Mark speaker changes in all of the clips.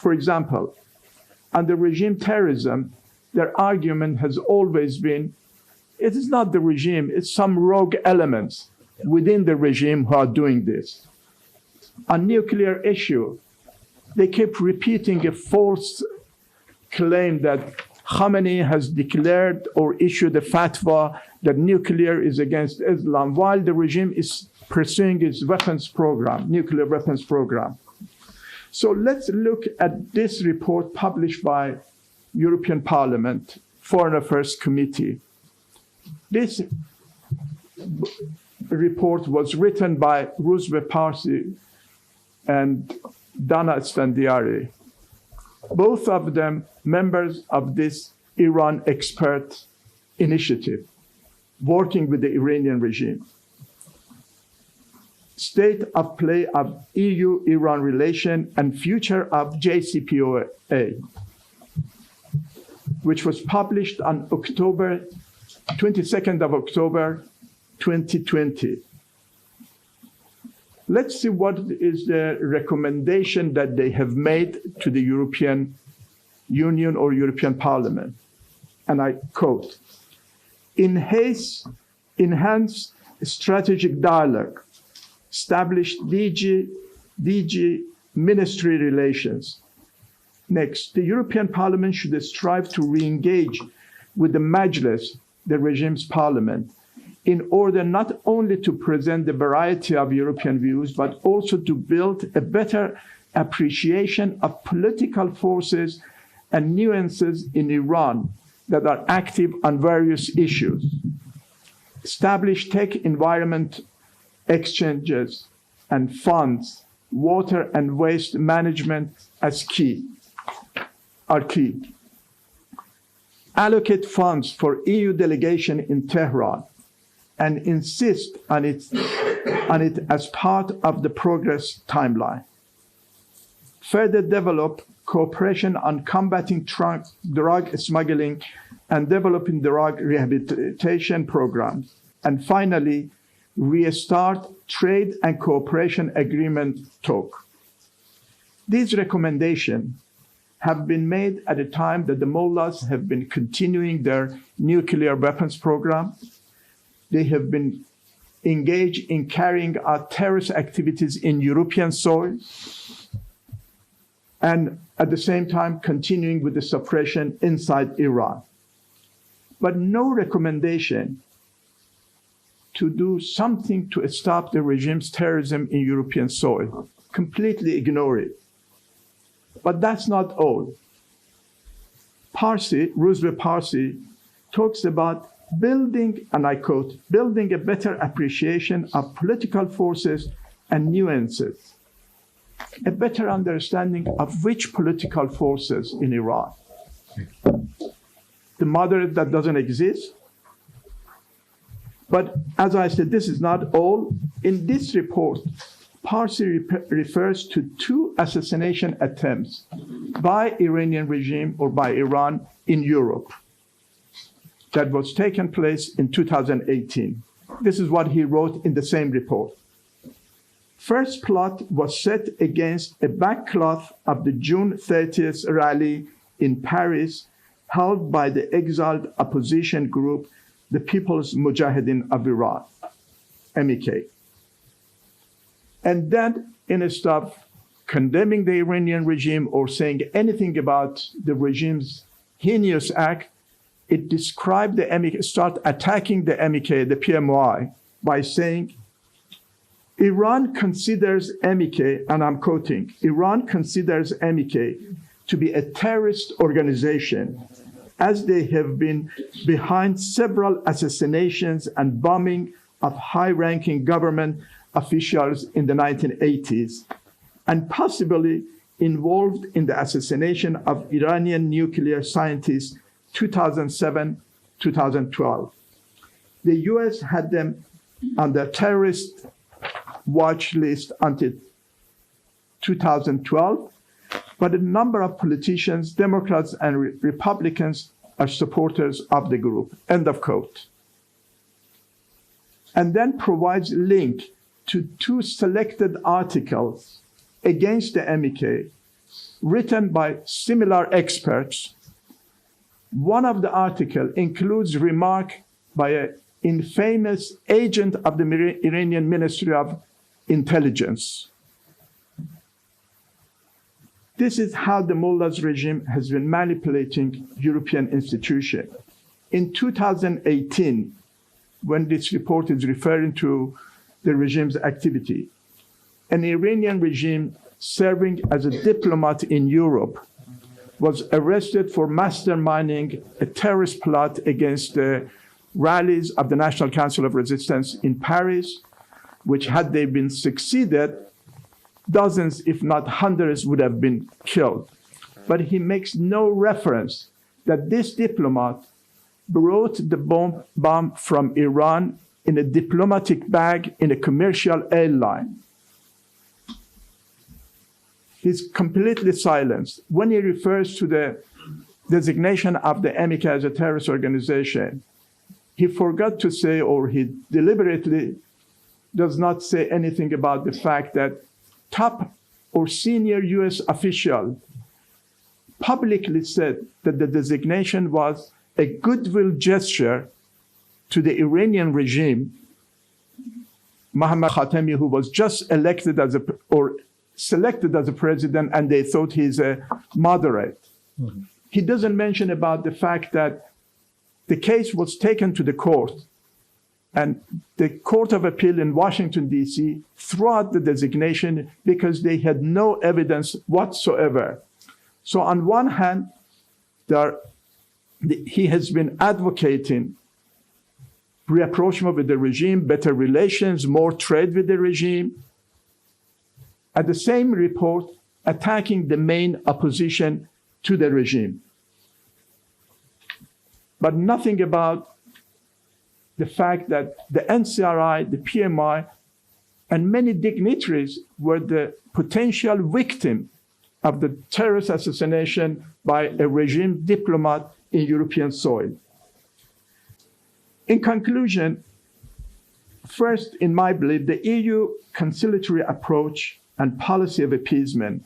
Speaker 1: For example, under regime terrorism, their argument has always been, it is not the regime, it's some rogue elements within the regime who are doing this. On nuclear issue, they keep repeating a false claim that Khamenei has declared or issued a fatwa that nuclear is against Islam, while the regime is pursuing its weapons program, nuclear weapons program. So let's look at this report published by European Parliament, Foreign Affairs Committee. This report was written by Ruzbe Parsi and Dana Esfandiari, both of them members of this Iran expert initiative, working with the Iranian regime. State of play of EU-Iran relation and future of JCPOA, which was published on 22nd of October, 2020. Let's see what is the recommendation that they have made to the European Union or European Parliament. And I quote, enhance strategic dialogue, establish DG ministry relations. Next, the European Parliament should strive to re-engage with the Majlis, the regime's parliament, in order not only to present the variety of European views, but also to build a better appreciation of political forces and nuances in Iran that are active on various issues. Establish tech environment exchanges and funds, water and waste management as key. Allocate funds for EU delegation in Tehran and insist on it as part of the progress timeline. Further develop cooperation on combating drug smuggling and developing drug rehabilitation programs. And finally, restart trade and cooperation agreement talk. These recommendations have been made at a time that the mullahs have been continuing their nuclear weapons program. They have been engaged in carrying out terrorist activities in European soil, and at the same time continuing with the suppression inside Iran. But no recommendation to do something to stop the regime's terrorism in European soil. Completely ignore it. But that's not all. Ruzbe Parsi talks about building, and I quote, building a better appreciation of political forces and nuances, a better understanding of which political forces in Iran. The moderate that doesn't exist. But as I said, this is not all. In this report, Parsi refers to 2 assassination attempts by Iranian regime or by Iran in Europe that was taken place in 2018. This is what he wrote in the same report. First plot was set against a backcloth of the June 30th rally in Paris held by the exiled opposition group, the People's Mujahideen of Iran, MEK. And then, instead of condemning the Iranian regime or saying anything about the regime's heinous act, it described the MEK, start attacking the MEK, the PMOI, by saying, Iran considers MEK, and I'm quoting, Iran considers MEK to be a terrorist organization, as they have been behind several assassinations and bombing of high-ranking government officials in the 1980s, and possibly involved in the assassination of Iranian nuclear scientists 2007-2012. The US had them on the terrorist watch list until 2012, but a number of politicians, Democrats and Republicans, are supporters of the group, end of quote. And then provides link to 2 selected articles against the MEK, written by similar experts. One of the articles includes remark by an infamous agent of the Iranian Ministry of Intelligence. This is how the mullah's regime has been manipulating European institutions. In 2018, when this report is referring to the regime's activity, an Iranian regime serving as a diplomat in Europe was arrested for masterminding a terrorist plot against the rallies of the National Council of Resistance in Paris, which had they been succeeded, dozens, if not hundreds, would have been killed. But he makes no reference that this diplomat brought the bomb from Iran in a diplomatic bag in a commercial airline. He's completely silenced. When he refers to the designation of the MK as a terrorist organization, he forgot to say, or he deliberately does not say anything about the fact that top or senior US official publicly said that the designation was a goodwill gesture to the Iranian regime. Mohammad Khatami, who was just elected as or selected as a president, and they thought he's a moderate. Mm-hmm. He doesn't mention about the fact that the case was taken to the court, and the Court of Appeal in Washington, D.C. threw out the designation because they had no evidence whatsoever. So on one hand, he has been advocating rapprochement with the regime, better relations, more trade with the regime. At the same report, attacking the main opposition to the regime. But nothing about the fact that the NCRI, the PMI, and many dignitaries were the potential victim of the terrorist assassination by a regime diplomat in European soil. In conclusion, first, in my belief, the EU conciliatory approach and policy of appeasement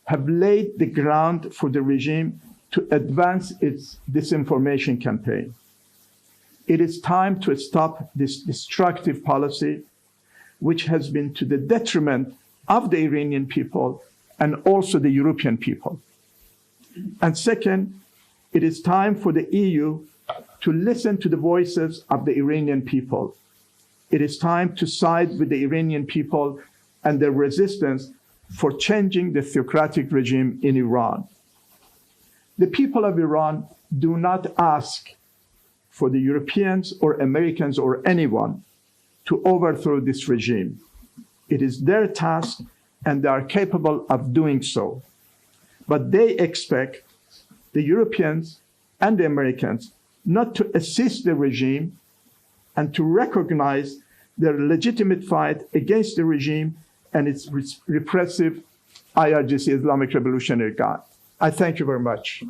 Speaker 1: have laid the ground for the regime to advance its disinformation campaign. It is time to stop this destructive policy, which has been to the detriment of the Iranian people and also the European people. And second, it is time for the EU to listen to the voices of the Iranian people. It is time to side with the Iranian people and their resistance for changing the theocratic regime in Iran. The people of Iran do not ask for the Europeans or Americans or anyone to overthrow this regime. It is their task, and they are capable of doing so. But they expect the Europeans and the Americans not to assist the regime and to recognize their legitimate fight against the regime and its repressive IRGC, Islamic Revolutionary Guard. I thank you very much.